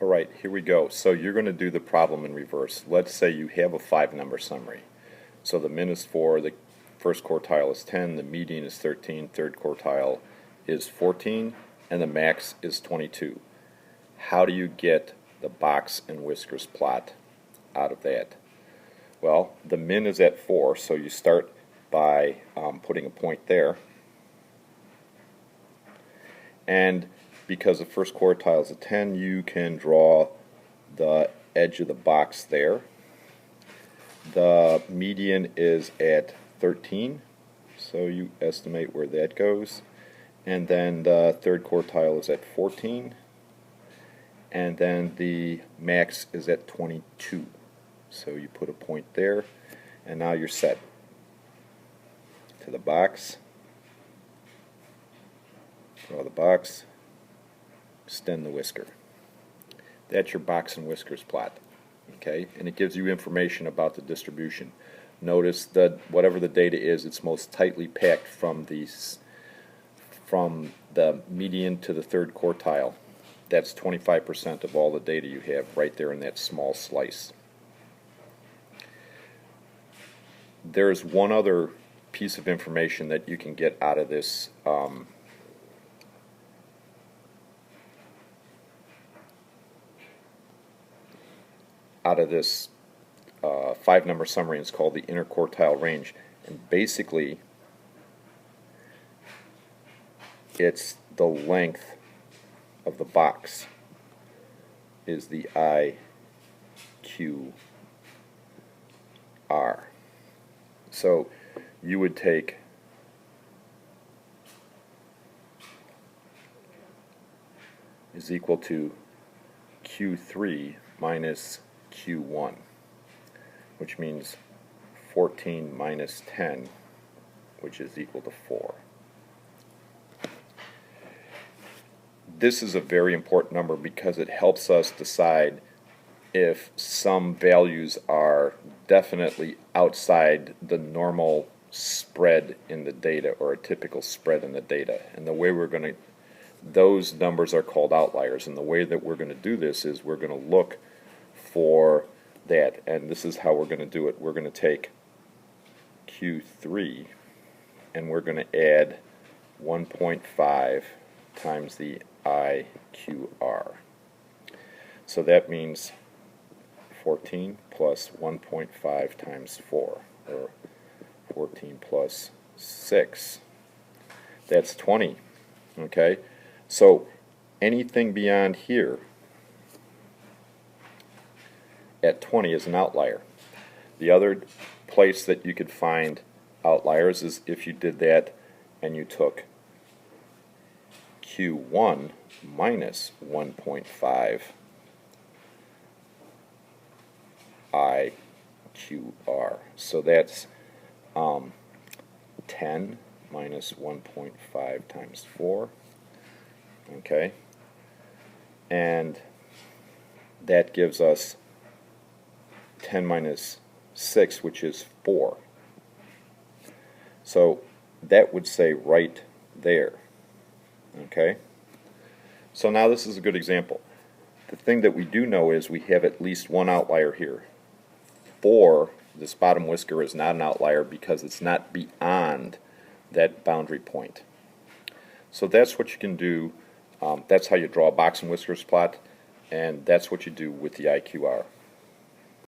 Alright, here we go. So you're going to do the problem in reverse. Let's say you have a 5-number summary. So the min is 4, the first quartile is 10, the median is 13, third quartile is 14, and the max is 22. How do you get the box and whiskers plot out of that? Well, the min is at 4, so you start by putting a point there. And because the first quartile is a 10, you can draw the edge of the box there. The median is at 13, so you estimate where that goes. And then the third quartile is at 14. And then the max is at 22. So you put a point there, and now you're set. To the box. Draw the box. Extend the whisker. That's your box and whiskers plot. Okay, and it gives you information about the distribution. Notice that whatever the data is, it's most tightly packed from the median to the third quartile. That's 25% of all the data you have right there in that small slice. There's one other piece of information that you can get out of this five-number summary. It's called the interquartile range, and basically it's the length of the box is the IQR. So you would take is equal to Q3 minus Q1, which means 14 minus 10, which is equal to 4. This is a very important number because it helps us decide if some values are definitely outside the normal spread in the data or a typical spread in the data. And the way we're going to, those numbers are called outliers, and the way that we're going to do this is we're going to look for that, and this is how we're going to do it. We're going to take Q3 and we're going to add 1.5 times the IQR. So that means 14 plus 1.5 times 4, or 14 plus 6. That's 20. Okay? So anything beyond here at 20 is an outlier. The other place that you could find outliers is if you did that and you took Q1 minus 1.5 IQR. So that's 10 minus 1.5 times 4. Okay? And that gives us 10 minus 6, which is 4. So that would say right there. Okay? So now this is a good example. The thing that we do know is we have at least one outlier here. 4, this bottom whisker, is not an outlier because it's not beyond that boundary point. So that's what you can do. That's how you draw a box and whiskers plot, and that's what you do with the IQR.